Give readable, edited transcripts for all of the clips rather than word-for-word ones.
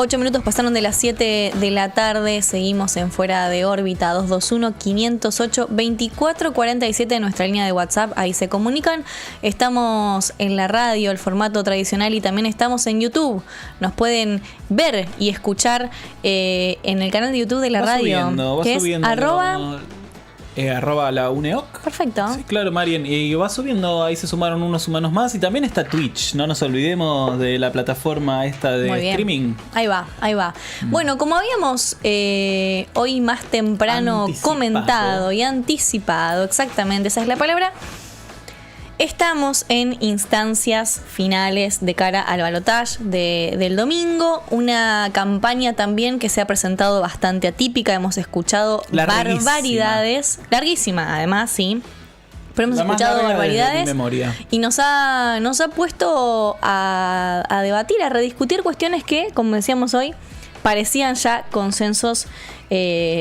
8 minutos pasaron de las 7 de la tarde. Seguimos en Fuera de Órbita. 221-508-2447, nuestra línea de WhatsApp. Ahí se comunican. Estamos en la radio, el formato tradicional, y también estamos en YouTube. Nos pueden ver y escuchar en el canal de YouTube de la radio, que es arroba la UNEOC. Perfecto. Sí, claro, Marian. Y va subiendo, ahí se sumaron unos humanos más. Y también está Twitch. No nos olvidemos de la plataforma esta de streaming. Ahí va. Bueno, como habíamos hoy más temprano comentado y anticipado, exactamente, esa es la palabra. Estamos en instancias finales de cara al balotaje del domingo. Una campaña también que se ha presentado bastante atípica. Hemos escuchado barbaridades. Larguísima, además, sí. Pero hemos escuchado barbaridades. Y nos ha puesto a debatir, a rediscutir cuestiones que, como decíamos hoy, parecían ya consensos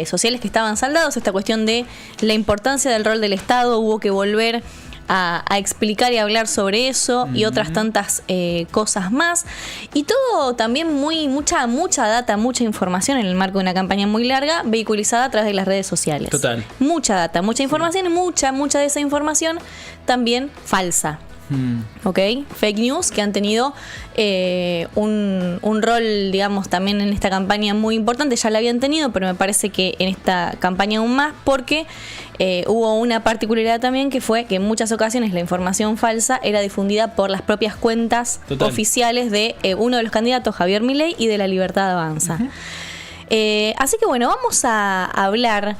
sociales que estaban saldados. Esta cuestión de la importancia del rol del Estado, hubo que volver a explicar y hablar sobre eso y otras tantas cosas más, y todo también mucha data, mucha información en el marco de una campaña muy larga vehiculizada a través de las redes sociales. Total. Mucha data, mucha información y mucha de esa información también falsa. ¿Ok? Fake news que han tenido un rol, digamos, también en esta campaña muy importante. Ya la habían tenido, pero me parece que en esta campaña aún más, porque hubo una particularidad también, que fue que en muchas ocasiones la información falsa era difundida por las propias cuentas oficiales de uno de los candidatos, Javier Milei, y de La Libertad Avanza. Así que bueno, vamos a hablar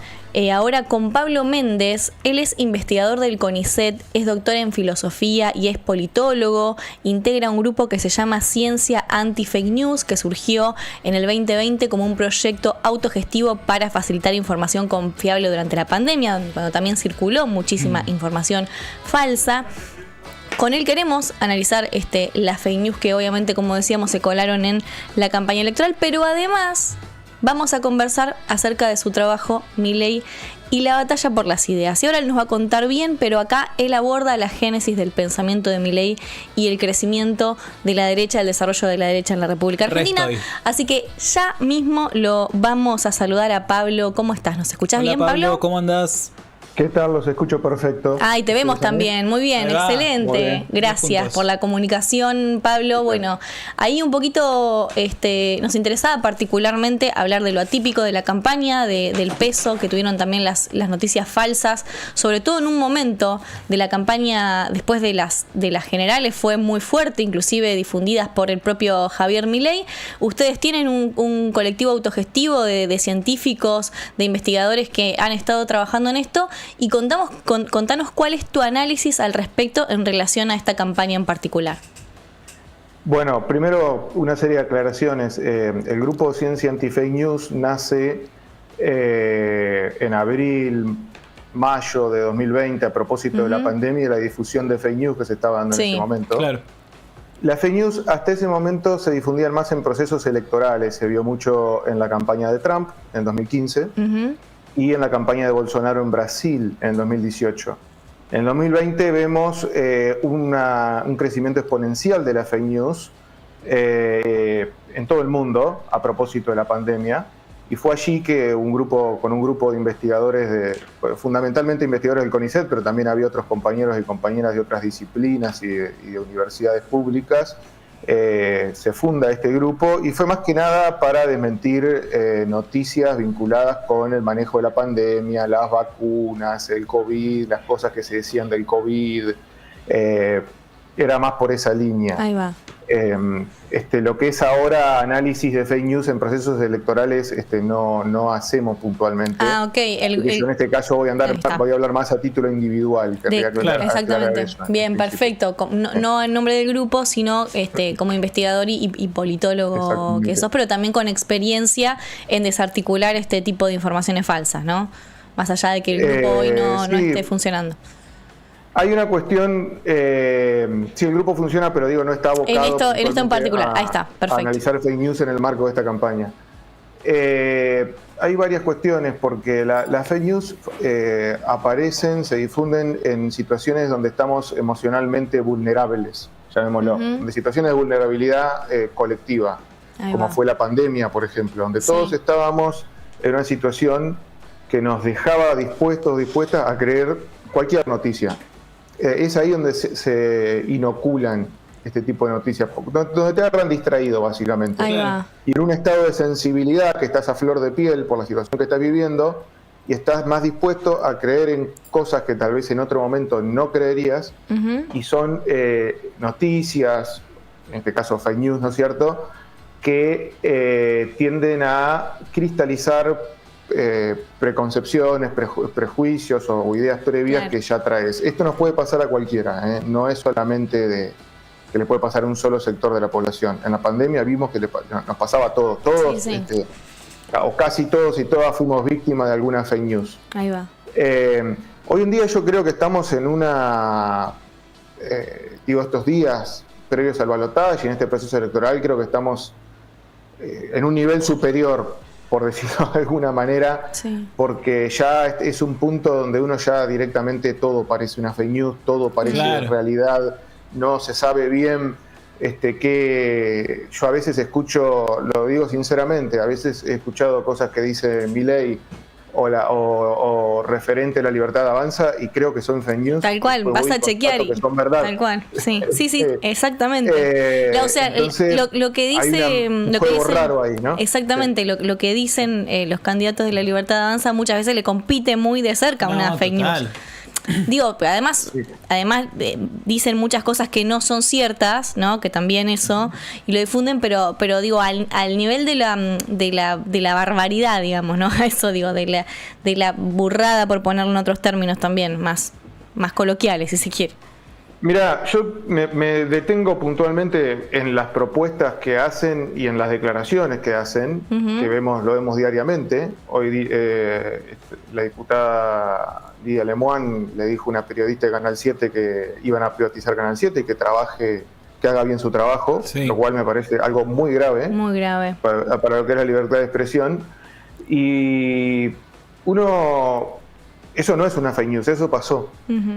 ahora con Pablo Méndez. Él es investigador del CONICET, es doctor en filosofía y es politólogo. Integra un grupo que se llama Ciencia Anti-Fake News, que surgió en el 2020 como un proyecto autogestivo para facilitar información confiable durante la pandemia, cuando también circuló muchísima información falsa. Con él queremos analizar las fake news que obviamente, como decíamos, se colaron en la campaña electoral, pero además vamos a conversar acerca de su trabajo, Milei y la batalla por las ideas. Y ahora él nos va a contar bien, pero acá él aborda la génesis del pensamiento de Milei y el crecimiento de la derecha, el desarrollo de la derecha en la República Argentina. Así que ya mismo lo vamos a saludar a Pablo. ¿Cómo estás? ¿Nos escuchás bien, Pablo? ¿Cómo andás? ¿Qué tal? Los escucho perfecto. Y te vemos también. Muy bien, excelente. Muy bien. Gracias por la comunicación, Pablo. Bueno, ahí un poquito nos interesaba particularmente hablar de lo atípico de la campaña, del peso que tuvieron también las noticias falsas, sobre todo en un momento de la campaña después de las generales fue muy fuerte, inclusive difundidas por el propio Javier Milei. Ustedes tienen un colectivo autogestivo de científicos, de investigadores que han estado trabajando en esto. Y contanos cuál es tu análisis al respecto en relación a esta campaña en particular. Bueno, primero una serie de aclaraciones. El grupo Ciencia Anti-Fake News nace en abril, mayo de 2020 a propósito de la pandemia y la difusión de fake news que se estaba dando en ese momento. Claro. Las fake news hasta ese momento se difundían más en procesos electorales. Se vio mucho en la campaña de Trump en 2015. Y en la campaña de Bolsonaro en Brasil en 2018. En 2020 vemos un crecimiento exponencial de las fake news en todo el mundo a propósito de la pandemia, y fue allí que con un grupo de investigadores, fundamentalmente investigadores del CONICET, pero también había otros compañeros y compañeras de otras disciplinas y de universidades públicas, se funda este grupo, y fue más que nada para desmentir noticias vinculadas con el manejo de la pandemia, las vacunas, el COVID, las cosas que se decían del COVID. Era más por esa línea. Ahí va. Lo que es ahora análisis de fake news en procesos electorales no hacemos puntualmente. Ok. Yo en este caso voy a hablar más a título individual. Exactamente. Eso, bien, perfecto. No en nombre del grupo, sino como investigador y politólogo que sos, pero también con experiencia en desarticular este tipo de informaciones falsas, ¿no? Más allá de que el grupo hoy no esté funcionando. Hay una cuestión, sí, el grupo funciona, pero no está abocado en esto en particular. Ahí está, perfecto. A analizar fake news en el marco de esta campaña. Hay varias cuestiones, porque las fake news aparecen, se difunden en situaciones donde estamos emocionalmente vulnerables, llamémoslo, de situaciones de vulnerabilidad colectiva. como fue la pandemia, por ejemplo, donde todos estábamos en una situación que nos dejaba dispuestas a creer cualquier noticia. Es ahí donde se inoculan este tipo de noticias, donde te agarran distraído, básicamente. Y en un estado de sensibilidad, que estás a flor de piel por la situación que estás viviendo, y estás más dispuesto a creer en cosas que tal vez en otro momento no creerías, y son noticias, en este caso fake news, ¿no es cierto?, que tienden a cristalizar preconcepciones, prejuicios o ideas previas que ya traes. Esto nos puede pasar a cualquiera, no es solamente que le puede pasar a un solo sector de la población. En la pandemia vimos que nos pasaba a todos, o casi todos y todas fuimos víctimas de alguna fake news. Ahí va. Hoy en día yo creo que estamos en estos días previos al balotaje y en este proceso electoral creo que estamos en un nivel superior, por decirlo de alguna manera, porque ya es un punto donde uno ya directamente todo parece una fake news, todo parece realidad, no se sabe bien que yo a veces escucho, lo digo sinceramente, a veces he escuchado cosas que dice Milei o referente a la libertad avanza y creo que son fake news. Tal cual, vas a chequear y son verdad. Tal cual, sí, exactamente. O sea, entonces, lo que dice, hay un juego raro ahí, ¿no? Exactamente, lo que dicen los candidatos de la libertad avanza muchas veces le compite muy de cerca a una fake news. Digo, pero además dicen muchas cosas que no son ciertas, ¿no? Que también eso, y lo difunden, pero digo, al nivel de la barbaridad, digamos, ¿no? Eso digo, de la burrada, por ponerlo en otros términos también, más coloquiales, si se quiere. Mira, yo me detengo puntualmente en las propuestas que hacen y en las declaraciones que hacen, que lo vemos diariamente. Hoy la diputada Lidia Lemoine le dijo a una periodista de Canal 7 que iban a privatizar Canal 7 y que haga bien su trabajo, lo cual me parece algo muy grave. Muy grave. Para lo que es la libertad de expresión. Y eso no es una fake news, eso pasó.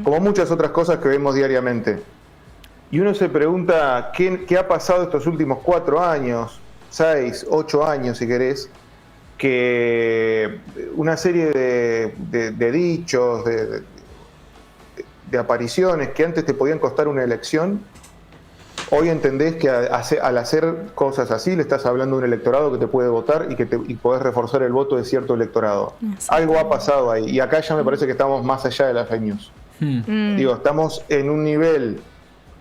Como muchas otras cosas que vemos diariamente. Y uno se pregunta, ¿qué ha pasado estos últimos 4 años, 6, 8 años si querés? Que una serie de dichos, de apariciones que antes te podían costar una elección, hoy entendés que al hacer cosas así le estás hablando a un electorado que te puede votar y podés reforzar el voto de cierto electorado. Algo ha pasado ahí, y acá ya me parece que estamos más allá de las fake news. Digo, estamos en un nivel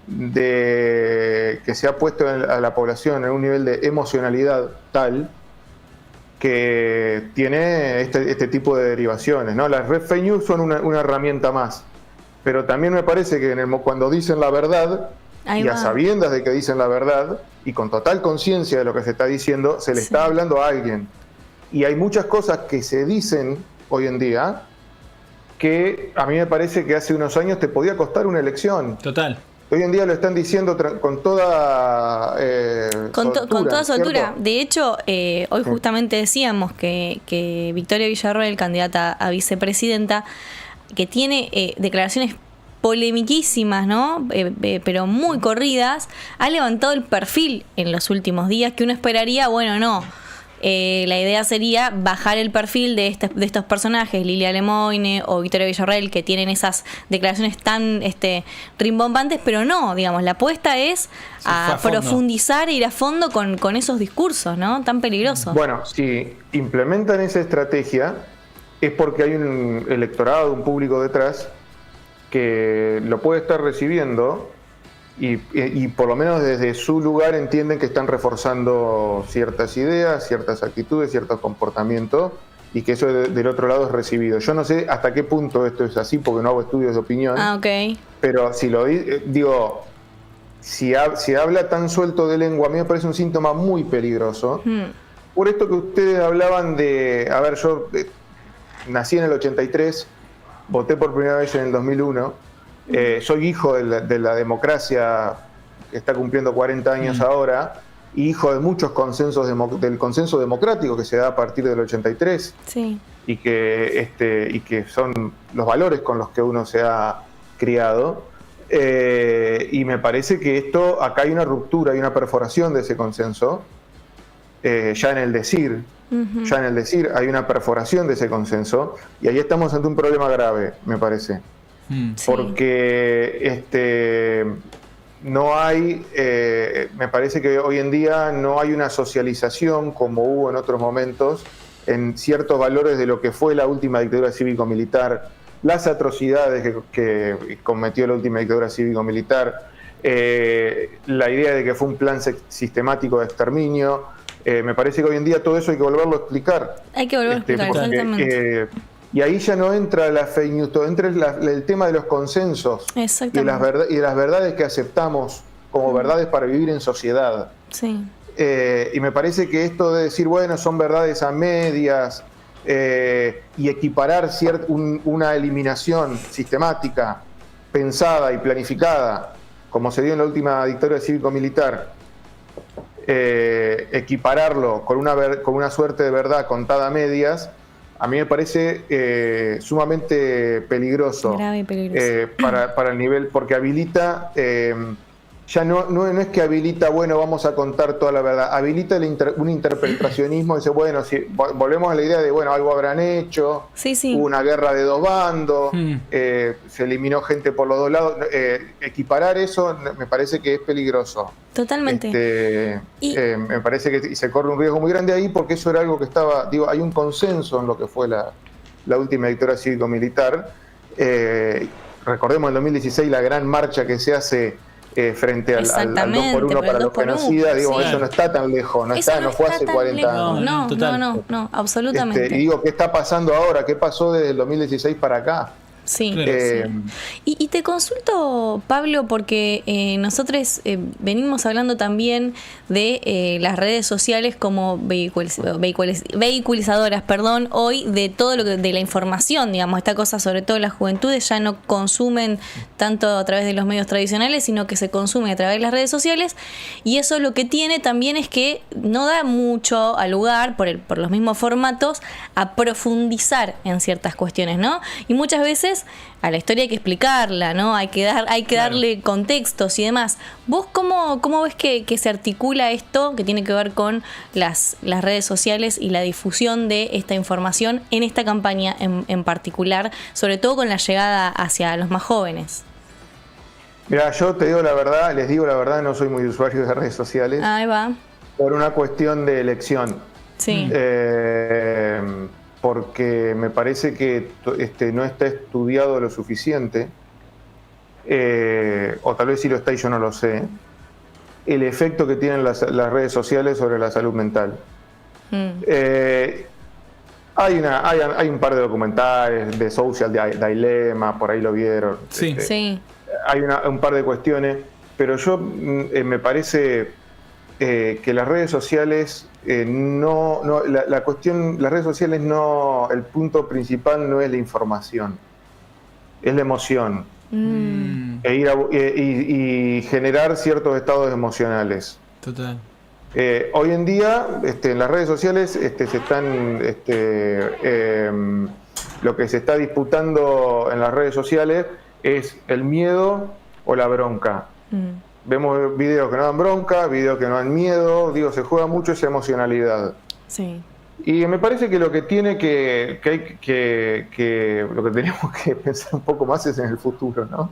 que se ha puesto a la población en un nivel de emocionalidad tal que tiene este tipo de derivaciones, ¿no? Las fake news son una herramienta más, pero también me parece que cuando dicen la verdad, a sabiendas de que dicen la verdad y con total conciencia de lo que se está diciendo, se le está hablando a alguien. Y hay muchas cosas que se dicen hoy en día que a mí me parece que hace unos años te podía costar una elección. Total. Hoy en día lo están diciendo con toda soltura. De hecho, hoy justamente decíamos que Victoria Villarroel, candidata a vicepresidenta, que tiene declaraciones polemiquísimas, ¿no? Pero muy corridas, ha levantado el perfil en los últimos días, que uno esperaría, la idea sería bajar el perfil de estos personajes, Lilia Lemoine o Victoria Villarroel, que tienen esas declaraciones tan rimbombantes, pero no, digamos, la apuesta es a profundizar e ir a fondo con esos discursos, ¿no? Tan peligrosos. Bueno, si implementan esa estrategia es porque hay un electorado, un público detrás que lo puede estar recibiendo y por lo menos desde su lugar entienden que están reforzando ciertas ideas, ciertas actitudes, ciertos comportamientos y que eso del otro lado es recibido. Yo no sé hasta qué punto esto es así porque no hago estudios de opinión, pero si lo digo, si habla tan suelto de lengua, a mí me parece un síntoma muy peligroso. Por esto que ustedes hablaban yo nací en el 83, voté por primera vez en el 2001, soy hijo de la democracia que está cumpliendo 40 años ahora, y hijo de muchos consensos del consenso democrático que se da a partir del 83, y que son los valores con los que uno se ha criado, y me parece que acá hay una ruptura, hay una perforación de ese consenso, ya en el decir. Ya en el decir hay una perforación de ese consenso y ahí estamos ante un problema grave, me parece. Porque no hay, me parece que hoy en día no hay una socialización como hubo en otros momentos en ciertos valores de lo que fue la última dictadura cívico-militar, las atrocidades que cometió la última dictadura cívico-militar, la idea de que fue un plan sistemático de exterminio. Me parece que hoy en día todo eso hay que volverlo a explicar. Hay que volverlo a explicar, exactamente. Y ahí ya no entra la fake news, entra el tema de los consensos y de las verdades que aceptamos como verdades para vivir en sociedad. Sí. Y me parece que esto de decir, bueno, son verdades a medias y equiparar una eliminación sistemática, pensada y planificada, como se dio en la última dictadura cívico-militar, equipararlo con una suerte de verdad contada a medias, a mí me parece sumamente peligroso. Grave y peligroso. Para el nivel, porque habilita, ya no es que habilita, bueno, vamos a contar toda la verdad, habilita un interpretacionismo, dice, bueno, si volvemos a la idea de, bueno, algo habrán hecho, hubo una guerra de dos bandos, se eliminó gente por los dos lados, equiparar eso me parece que es peligroso. Totalmente. Me parece que se corre un riesgo muy grande ahí porque eso era algo que estaba, hay un consenso en lo que fue la última dictadura cívico-militar. Recordemos en 2016 la gran marcha que se hace frente al 2x1 para los genocidas, eso no está tan lejos, no fue hace 40 años. No, absolutamente. Y digo, ¿qué está pasando ahora? ¿Qué pasó desde el 2016 para acá? Sí. Y te consulto, Pablo, porque nosotros venimos hablando también de las redes sociales como vehiculizadoras, hoy de todo lo que, de la información, digamos, esta cosa, sobre todo las juventudes ya no consumen tanto a través de los medios tradicionales, sino que se consume a través de las redes sociales, y eso lo que tiene también es que no da mucho al lugar, por los mismos formatos, a profundizar en ciertas cuestiones, ¿no? Y muchas veces a la historia hay que explicarla, ¿no? Hay que darle contextos y demás. ¿Vos cómo ves que se articula esto que tiene que ver con las redes sociales y la difusión de esta información en esta campaña en particular, sobre todo con la llegada hacia los más jóvenes? Mira, yo te digo la verdad, les digo la verdad, no soy muy usuario de redes sociales. Ahí va. Por una cuestión de elección. Sí. Porque me parece que no está estudiado lo suficiente, o tal vez sí lo está y yo no lo sé, el efecto que tienen las redes sociales sobre la salud mental. Hay un par de documentales de Social Dilemma, por ahí lo vieron. Sí. Hay un par de cuestiones, pero yo me parece que las redes sociales la cuestión, las redes sociales el punto principal no es la información, es la emoción. Y generar ciertos estados emocionales. Total. Hoy en día, en las redes sociales se están lo que se está disputando en las redes sociales es el miedo o la bronca. Vemos videos que no dan bronca, videos que no dan miedo, se juega mucho esa emocionalidad. Sí. Y me parece que lo que tiene lo que tenemos que pensar un poco más es en el futuro, ¿no?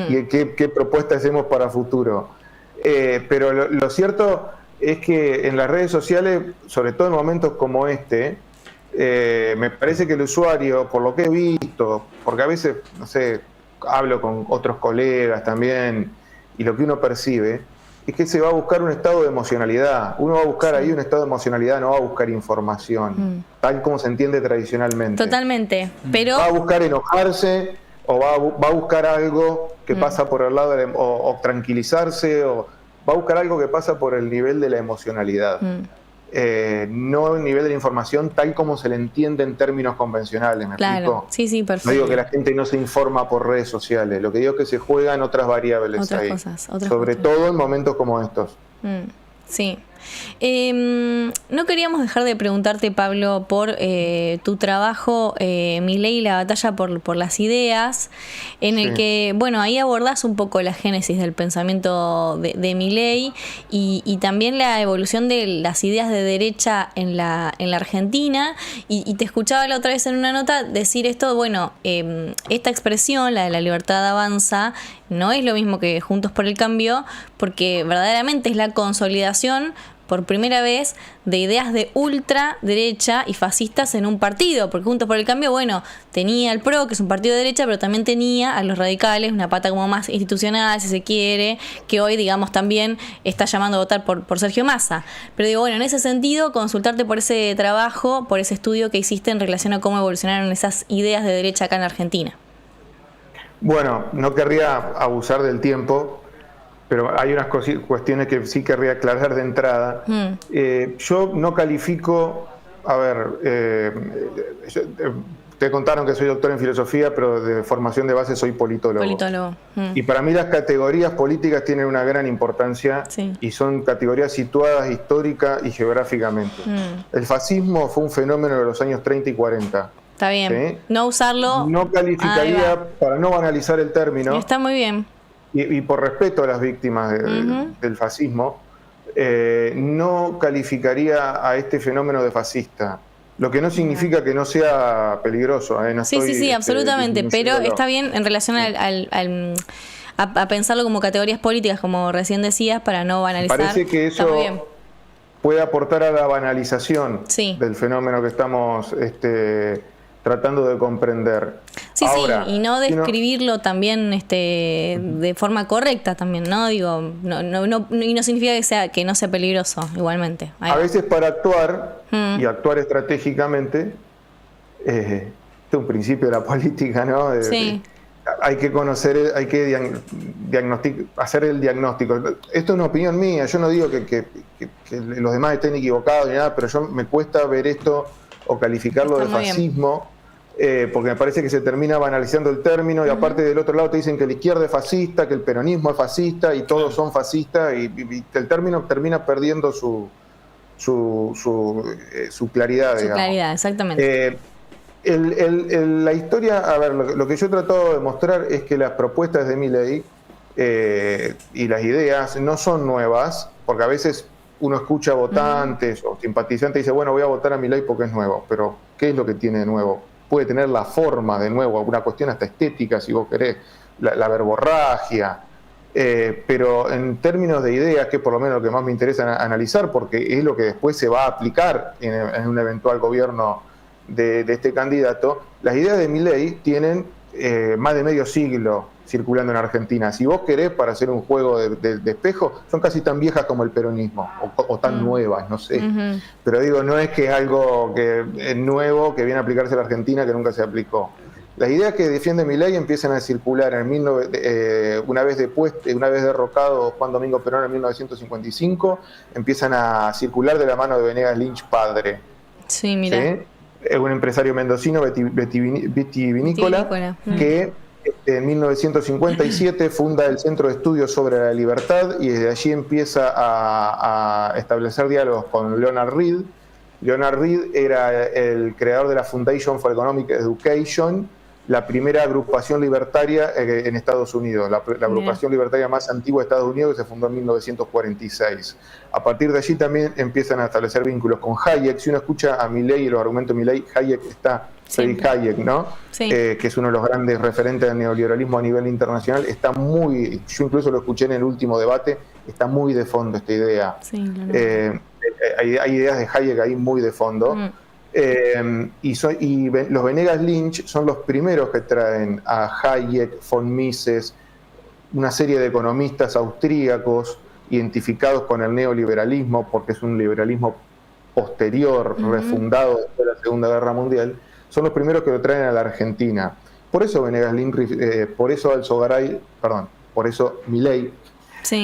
Y qué propuestas hacemos para futuro. Pero lo cierto es que en las redes sociales, sobre todo en momentos como me parece que el usuario, por lo que he visto, porque a veces, no sé, hablo con otros colegas también, y lo que uno percibe es que se va a buscar un estado de emocionalidad. Uno va a buscar ahí un estado de emocionalidad, no va a buscar información, tal como se entiende tradicionalmente. Totalmente, pero... Va a buscar enojarse, o va a buscar algo que pasa por el lado o tranquilizarse, o va a buscar algo que pasa por el nivel de la emocionalidad. No el nivel de la información tal como se le entiende en términos convencionales, ¿me explico? Sí, perfecto. No digo que la gente no se informa por redes sociales, lo que digo es que se juegan otras variables otras ahí. Cosas, sobre todo en momentos como estos. Sí. No queríamos dejar de preguntarte, Pablo, por tu trabajo, Milei y la batalla por las ideas, en el que, bueno, ahí abordás un poco la génesis del pensamiento de Milei y también la evolución de las ideas de derecha en la Argentina. Y te escuchaba la otra vez en una nota decir esto, bueno, esta expresión, la de la libertad avanza, no es lo mismo que Juntos por el Cambio, porque verdaderamente es la consolidación por primera vez de ideas de ultraderecha y fascistas en un partido, porque Juntos por el Cambio, bueno, tenía el PRO, que es un partido de derecha, pero también tenía a los radicales, una pata como más institucional, si se quiere, que hoy, digamos, también está llamando a votar por Sergio Massa. Pero digo, bueno, en ese sentido, consultarte por ese trabajo, por ese estudio que hiciste en relación a cómo evolucionaron esas ideas de derecha acá en la Argentina. Bueno, no querría abusar del tiempo, pero hay unas cuestiones que sí querría aclarar de entrada. Yo no califico, te contaron que soy doctor en filosofía, pero de formación de base soy politólogo. Y para mí las categorías políticas tienen una gran importancia y son categorías situadas histórica y geográficamente. El fascismo fue un fenómeno de los años 30 y 40. Está bien. ¿Sí? No usarlo. No calificaría, para no banalizar el término. Está muy bien. Y por respeto a las víctimas del fascismo, no calificaría a este fenómeno de fascista. Lo que no significa que no sea peligroso. No sí, absolutamente. Pero está bien en relación a pensarlo como categorías políticas, como recién decías, para no banalizar. Parece que eso puede aportar a la banalización del fenómeno que estamos tratando de comprender. Ahora, y no describirlo también de forma correcta también, ¿no? Digo, y no significa que no sea peligroso igualmente. A veces para actuar y actuar estratégicamente, este es un principio de la política, ¿no? Hay que conocer, hay que hacer el diagnóstico. Esto es una opinión mía, yo no digo que los demás estén equivocados ni nada, pero me cuesta ver esto o calificarlo de fascismo. Porque me parece que se termina banalizando el término y aparte del otro lado te dicen que la izquierda es fascista, que el peronismo es fascista y todos son fascistas y el término termina perdiendo su claridad. Su claridad, exactamente. La historia, lo que yo he tratado de mostrar es que las propuestas de Milei y las ideas no son nuevas, porque a veces uno escucha votantes o simpatizantes y dice, bueno, voy a votar a Milei porque es nuevo, pero ¿qué es lo que tiene de nuevo? Puede tener la forma de nuevo, alguna cuestión hasta estética, si vos querés, la verborragia, pero en términos de ideas, que es por lo menos lo que más me interesa analizar, porque es lo que después se va a aplicar en un eventual gobierno de este candidato, las ideas de Milei tienen más de medio siglo circulando en Argentina. Si vos querés, para hacer un juego de espejo, son casi tan viejas como el peronismo, o tan nuevas, no sé. Pero digo, no es que es algo que es nuevo, que viene a aplicarse a la Argentina, que nunca se aplicó. Las ideas que defiende Milei empiezan a circular una vez derrocado Juan Domingo Perón en 1955, empiezan a circular de la mano de Venegas Lynch padre. Sí, mira. ¿Sí? Es un empresario mendocino vitivinícola que en 1957 funda el Centro de Estudios sobre la Libertad y desde allí empieza a establecer diálogos con Leonard Read. Leonard Read era el creador de la Foundation for Economic Education, la primera agrupación libertaria en Estados Unidos, la agrupación libertaria más antigua de Estados Unidos, que se fundó en 1946. A partir de allí también empiezan a establecer vínculos con Hayek. Si uno escucha a Milei y los argumentos de Milei, Hayek está, Friedrich Hayek, ¿no? Que es uno de los grandes referentes del neoliberalismo a nivel internacional, está yo incluso lo escuché en el último debate, está muy de fondo esta idea. Hay ideas de Hayek ahí muy de fondo. Y los Venegas Lynch son los primeros que traen a Hayek, von Mises, una serie de economistas austríacos identificados con el neoliberalismo, porque es un liberalismo posterior, refundado después de la Segunda Guerra Mundial, son los primeros que lo traen a la Argentina. Por eso Venegas Lynch, por eso Milei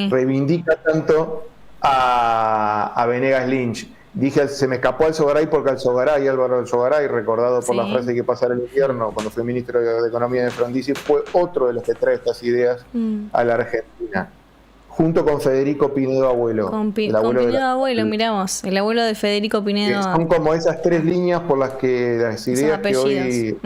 reivindica tanto a Venegas Lynch. Dije, se me escapó Alzogaray porque Álvaro Alzogaray, recordado por la frase que pasara el invierno cuando fue ministro de Economía de Frondizi, fue otro de los que trae estas ideas a la Argentina. junto con Federico Pinedo Abuelo. Con Pinedo Abuelo, miramos, el abuelo de Federico Pinedo. Son como esas tres líneas por las que las ideas que hoy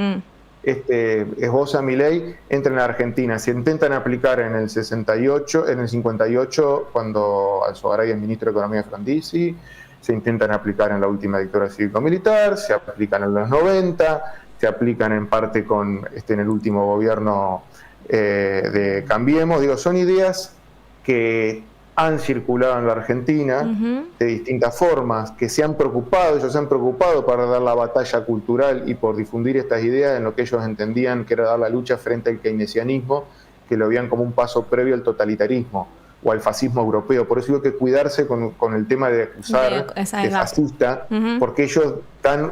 esboza Milei entran a Argentina. Se intentan aplicar en el 68, en el 58, cuando Alzogaray es ministro de Economía de Frondizi, se intentan aplicar en la última dictadura cívico-militar, se aplican en los 90, se aplican en parte en el último gobierno de Cambiemos. Digo, son ideas que han circulado en la Argentina de distintas formas, que ellos se han preocupado para dar la batalla cultural y por difundir estas ideas en lo que ellos entendían que era dar la lucha frente al keynesianismo, que lo veían como un paso previo al totalitarismo o al fascismo europeo. Por eso digo que cuidarse con el tema de acusar de fascista, porque ellos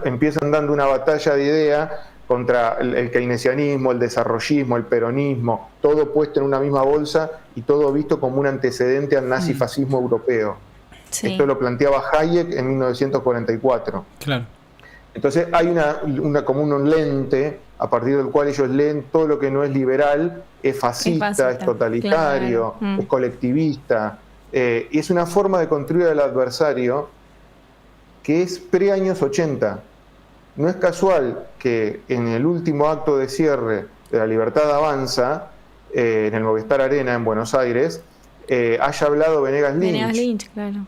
empiezan dando una batalla de ideas contra el keynesianismo, el desarrollismo, el peronismo, todo puesto en una misma bolsa y todo visto como un antecedente al nazifascismo europeo. Sí. Esto lo planteaba Hayek en 1944. Claro. Entonces hay como un lente a partir del cual ellos leen todo lo que no es liberal, es fascista, es totalitario, es colectivista. Y es una forma de construir al adversario que es pre-años 80. No es casual que en el último acto de cierre de La Libertad Avanza, en el Movistar Arena en Buenos Aires, haya hablado Venegas Lynch. Venegas Lynch, claro.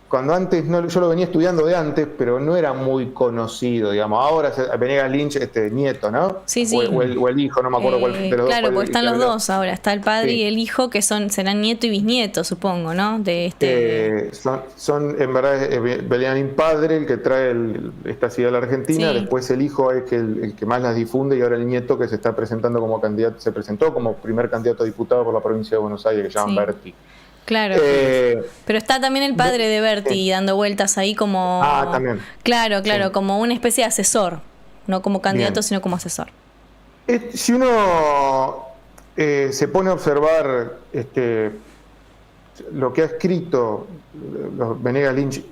Cuando antes, yo lo venía estudiando de antes, pero no era muy conocido, digamos. Ahora Venegas Lynch, nieto, ¿no? Sí, sí. O el hijo, no me acuerdo cuál de los dos. Claro, porque están los dos ahora. Está el padre y el hijo, que serán nieto y bisnieto, supongo, ¿no? Son en verdad, Beleanín padre, el que trae esta ciudad a la Argentina. Sí. Después el hijo es el que más las difunde, y ahora el nieto, que se está presentando como candidato, se presentó como primer candidato a diputado por la provincia de Buenos Aires, que se llama Berti. Claro, pero está también el padre de Berti dando vueltas ahí como... también. Claro, como una especie de asesor, no como candidato, sino como asesor. Si uno se pone a observar lo que ha escrito Venegas Lynch,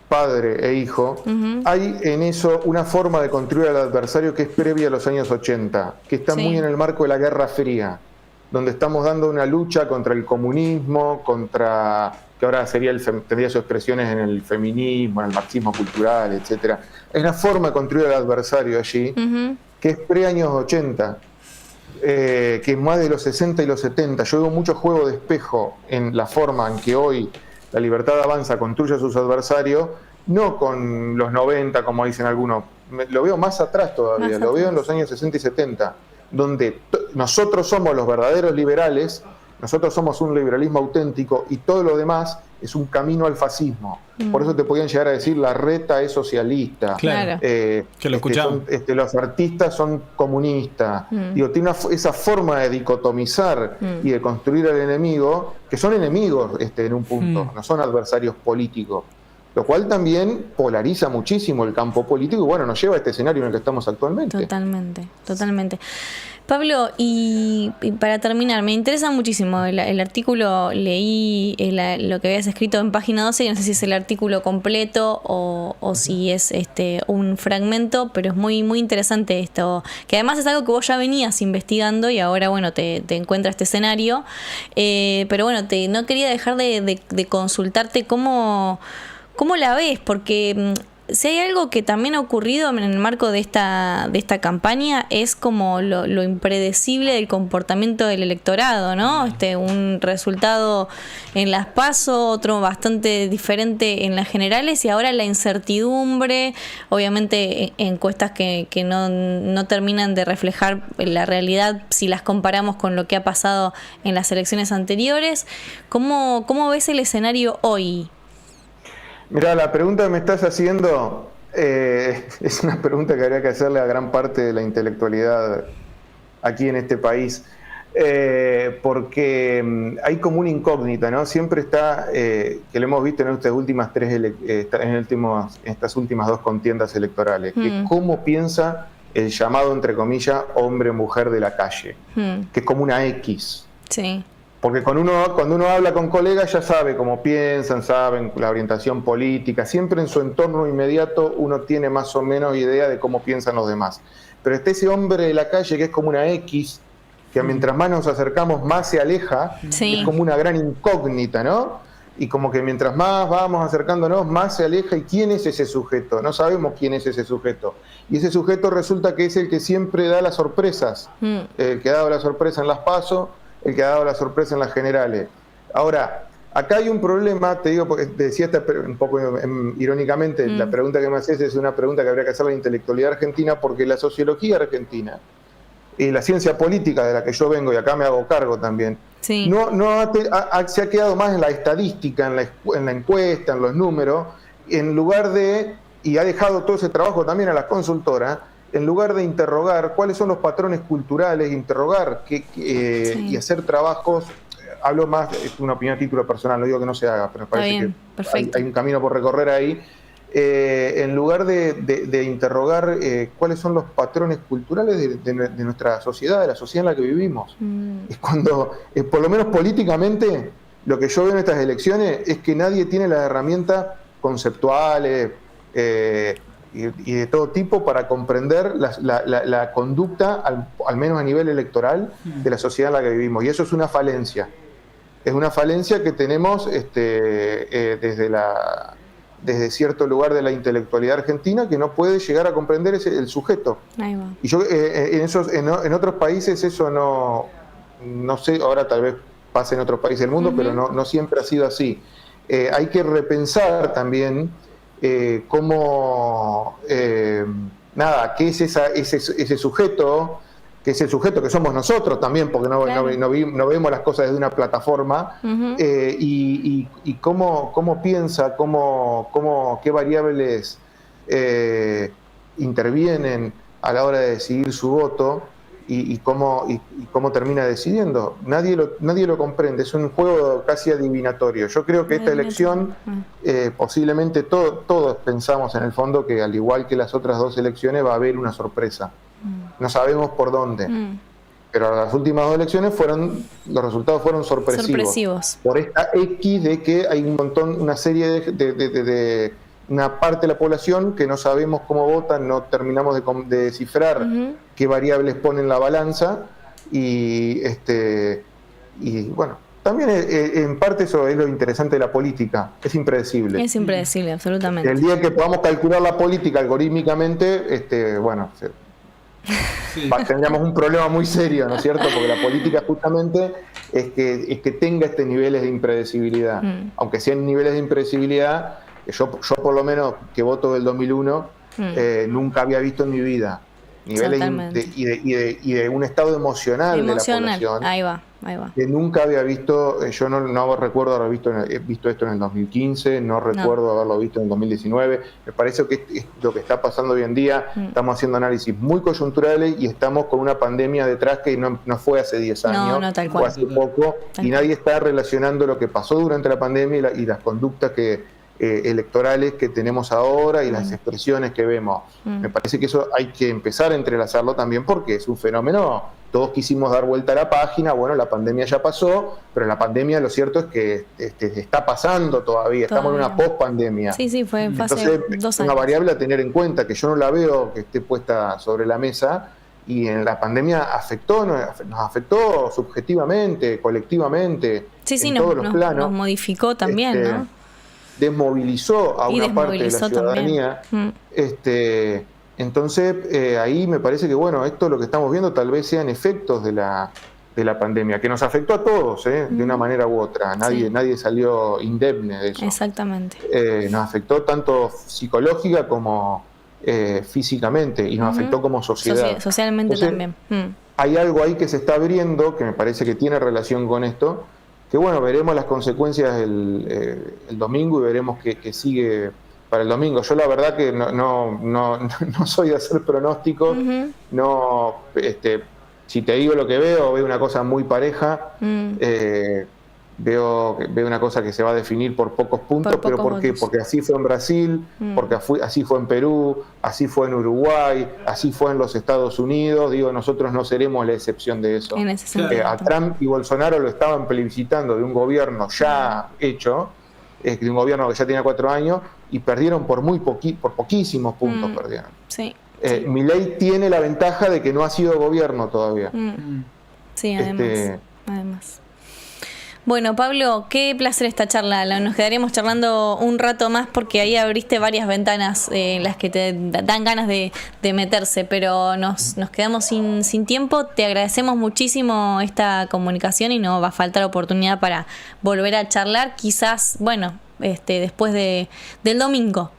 padre e hijo, hay en eso una forma de construir al adversario que es previa a los años 80, que está muy en el marco de la Guerra Fría, donde estamos dando una lucha contra el comunismo, que ahora tendría sus expresiones en el feminismo, en el marxismo cultural, etc. Hay una forma de construir al adversario allí, que es pre-años 80, que es más de los 60 y los 70. Yo veo mucho juego de espejo en la forma en que hoy La Libertad Avanza construye a sus adversarios, no con los 90, como dicen algunos. Lo veo más atrás todavía, lo veo en los años 60 y 70. Donde nosotros somos los verdaderos liberales, nosotros somos un liberalismo auténtico y todo lo demás es un camino al fascismo. Por eso te podían llegar a decir la reta es socialista, claro. Que lo escuchamos. Los artistas son comunistas. Digo, tiene esa forma de dicotomizar y de construir al enemigo, que son enemigos en un punto, no son adversarios políticos. Lo cual también polariza muchísimo el campo político y bueno, nos lleva a este escenario en el que estamos actualmente. Totalmente. Pablo, y para terminar, me interesa muchísimo el artículo, leí lo que habías escrito en página 12, y no sé si es el artículo completo o si es un fragmento, pero es muy, muy interesante esto, que además es algo que vos ya venías investigando y ahora, bueno, te encuentra este escenario, pero bueno, no quería dejar de consultarte cómo la ves, porque si hay algo que también ha ocurrido en el marco de esta campaña es como lo impredecible del comportamiento del electorado, ¿no? Un resultado en las PASO, otro bastante diferente en las generales, y ahora la incertidumbre, obviamente encuestas que no terminan de reflejar la realidad si las comparamos con lo que ha pasado en las elecciones anteriores. ¿Cómo ves el escenario hoy? Mirá, la pregunta que me estás haciendo es una pregunta que habría que hacerle a gran parte de la intelectualidad aquí en este país, porque hay como una incógnita, ¿no? Siempre está, que lo hemos visto en estas últimas estas últimas dos contiendas electorales, que cómo piensa el llamado, entre comillas, hombre-mujer de la calle, que es como una X. Sí. Porque cuando uno habla con colegas ya sabe cómo piensan, saben la orientación política, siempre en su entorno inmediato uno tiene más o menos idea de cómo piensan los demás. Pero está ese hombre de la calle que es como una X, que mientras más nos acercamos más se aleja, es como una gran incógnita, ¿no? Y como que mientras más vamos acercándonos, más se aleja. ¿Y quién es ese sujeto? No sabemos quién es ese sujeto. Y ese sujeto resulta que es el que siempre da las sorpresas. El que ha dado la sorpresa en las PASO, el que ha dado la sorpresa en las generales. Ahora, acá hay un problema, te digo, porque decía un poco irónicamente, la pregunta que me haces es una pregunta que habría que hacer a la intelectualidad argentina, porque la sociología argentina y la ciencia política de la que yo vengo, y acá me hago cargo también, se ha quedado más en la estadística, en la encuesta, en los números, en lugar de, y ha dejado todo ese trabajo también a las consultoras, en lugar de interrogar cuáles son los patrones culturales, interrogar y hacer trabajos. Hablo más, es una opinión a título personal, no digo que no se haga, pero me parece que hay un camino por recorrer ahí. En lugar de interrogar cuáles son los patrones culturales de nuestra sociedad, de la sociedad en la que vivimos. Es cuando, por lo menos políticamente, lo que yo veo en estas elecciones es que nadie tiene las herramientas conceptuales y de todo tipo para comprender la conducta, al menos a nivel electoral, de la sociedad en la que vivimos. Y eso es una falencia. Es una falencia que tenemos desde cierto lugar de la intelectualidad argentina, que no puede llegar a comprender el sujeto. Ahí va. Y yo en otros países eso no sé, ahora tal vez pase en otros países del mundo, pero no siempre ha sido así. Hay que repensar también cómo, qué es ese sujeto, que es el sujeto que somos nosotros también, porque no vemos las cosas desde una plataforma, y cómo piensa, qué variables intervienen a la hora de decidir su voto y cómo termina decidiendo. Nadie lo comprende, es un juego casi adivinatorio. Yo creo que esta elección, posiblemente todos pensamos en el fondo que al igual que las otras dos elecciones va a haber una sorpresa. No sabemos por dónde, pero las últimas dos elecciones los resultados fueron sorpresivos. Por esta X de que hay una serie de una parte de la población que no sabemos cómo votan, no terminamos de descifrar qué variables ponen la balanza, y bueno, también en parte eso es lo interesante de la política, es impredecible. Es impredecible, absolutamente. El día que podamos calcular la política algorítmicamente, tendríamos un problema muy serio, ¿no es cierto? Porque la política justamente es que tenga niveles de impredecibilidad. Aunque sean niveles de impredecibilidad, yo por lo menos que voto del 2001, nunca había visto en mi vida niveles de un estado emocional de la población. Ahí va. Que nunca había visto. Yo no recuerdo haber visto esto en el 2015, no recuerdo haberlo visto en el 2019. Me parece que es lo que está pasando hoy en día. Estamos haciendo análisis muy coyunturales y estamos con una pandemia detrás que no fue hace 10 años, tal cual. fue hace poco, y nadie está relacionando lo que pasó durante la pandemia y las conductas electorales que tenemos ahora y las expresiones que vemos. Me parece que eso hay que empezar a entrelazarlo también, porque es un fenómeno. Todos quisimos dar vuelta a la página, bueno, la pandemia ya pasó, pero la pandemia lo cierto es que está pasando todavía, estamos en una post-pandemia. Sí, fue hace 2 años. Una variable a tener en cuenta, que yo no la veo que esté puesta sobre la mesa, y en la pandemia nos afectó subjetivamente, colectivamente, en todos los planos. Nos modificó también, ¿no? Desmovilizó a una parte de la ciudadanía. Entonces, ahí me parece que, bueno, esto lo que estamos viendo tal vez sean efectos de la pandemia, que nos afectó a todos, de una manera u otra. Nadie salió indemne de eso. Exactamente. Nos afectó tanto psicológica como físicamente, y nos afectó como sociedad. Socialmente. Entonces, también. Hay algo ahí que se está abriendo, que me parece que tiene relación con esto, que bueno, veremos las consecuencias el domingo y veremos qué sigue para el domingo. Yo la verdad que no soy de hacer pronósticos, si te digo lo que veo una cosa muy pareja, veo una cosa que se va a definir por pocos puntos, pero ¿por qué? Porque así fue en Brasil, porque así fue en Perú, así fue en Uruguay, así fue en los Estados Unidos. Nosotros no seremos la excepción de eso. En ese sentido. A Trump y Bolsonaro lo estaban plebiscitando de un gobierno ya hecho, de un gobierno que ya tenía 4 años, y perdieron por poquísimos puntos. Perdieron. Sí. Milei tiene la ventaja de que no ha sido gobierno todavía. Sí, además. Bueno, Pablo, qué placer esta charla. Nos quedaríamos charlando un rato más porque ahí abriste varias ventanas en las que te dan ganas de meterse, pero nos quedamos sin tiempo. Te agradecemos muchísimo esta comunicación y no va a faltar oportunidad para volver a charlar, quizás, después del domingo.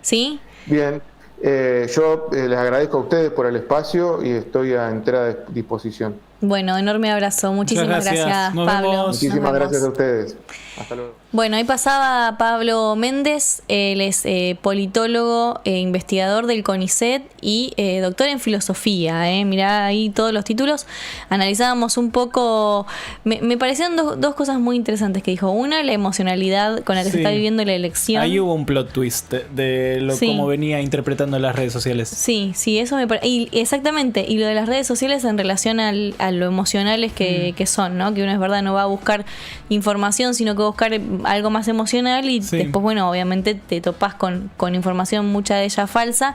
¿Sí? Bien. Yo les agradezco a ustedes por el espacio y estoy a entera disposición. Bueno, enorme abrazo. Muchísimas gracias Pablo. Muchísimas gracias a ustedes. Hasta luego. Bueno, ahí pasaba Pablo Méndez, él es politólogo, investigador del CONICET y doctor en filosofía. Mirá ahí todos los títulos. Analizábamos un poco, me parecieron dos cosas muy interesantes que dijo. Una, la emocionalidad con la que se está viviendo la elección. Ahí hubo un plot twist de cómo venía interpretando las redes sociales. Sí, eso me parece. Exactamente, y lo de las redes sociales en relación a lo emocionales que son, ¿no? Que uno es verdad no va a buscar información, sino que va a buscar algo más emocional y después, obviamente te topás con información, mucha de ella falsa,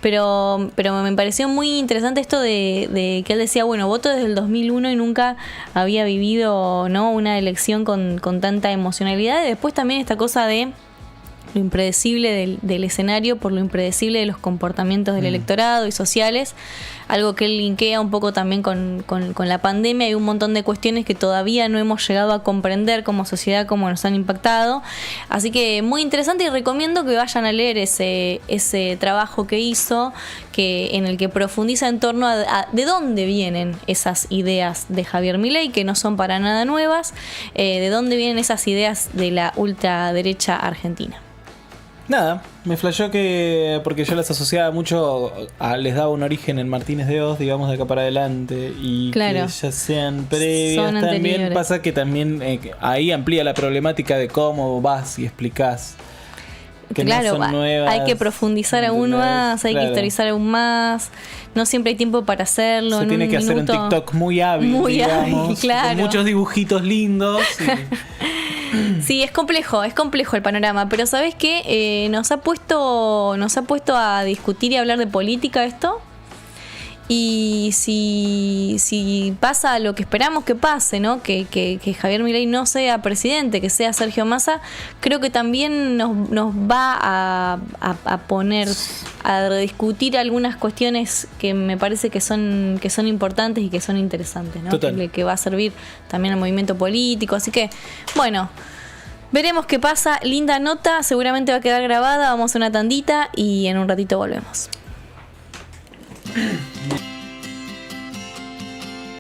pero me pareció muy interesante esto de que él decía, voto desde el 2001 y nunca había vivido, ¿no?, una elección con tanta emocionalidad. Y después también esta cosa de lo impredecible del escenario por lo impredecible de los comportamientos del electorado y sociales, algo que él linkea un poco también con la pandemia. Hay un montón de cuestiones que todavía no hemos llegado a comprender como sociedad, cómo nos han impactado, así que muy interesante, y recomiendo que vayan a leer ese trabajo que hizo, en el que profundiza en torno a de dónde vienen esas ideas de Javier Milei, que no son para nada nuevas, de dónde vienen esas ideas de la ultraderecha argentina. Nada, me flashó que, porque yo las asociaba mucho, les daba un origen en Martínez de Oz, digamos, de acá para adelante, y claro, que ya sean previas. También pasa que también ahí amplía la problemática de cómo vas y explicás que claro, no son nuevas. Hay que profundizar aún más, hay que historizar aún más. No siempre hay tiempo para hacerlo. Se tiene que hacer un TikTok muy hábil, claro, con muchos dibujitos lindos. Sí, es complejo el panorama, pero ¿sabés qué? Nos ha puesto a discutir y hablar de política esto. Y si pasa lo que esperamos que pase, ¿no? Que Javier Milei no sea presidente, que sea Sergio Massa, creo que también nos va a poner a rediscutir algunas cuestiones que me parece que son importantes y que son interesantes, ¿no? Que va a servir también al movimiento político. Así que, veremos qué pasa. Linda nota, seguramente va a quedar grabada. Vamos a una tandita y en un ratito volvemos.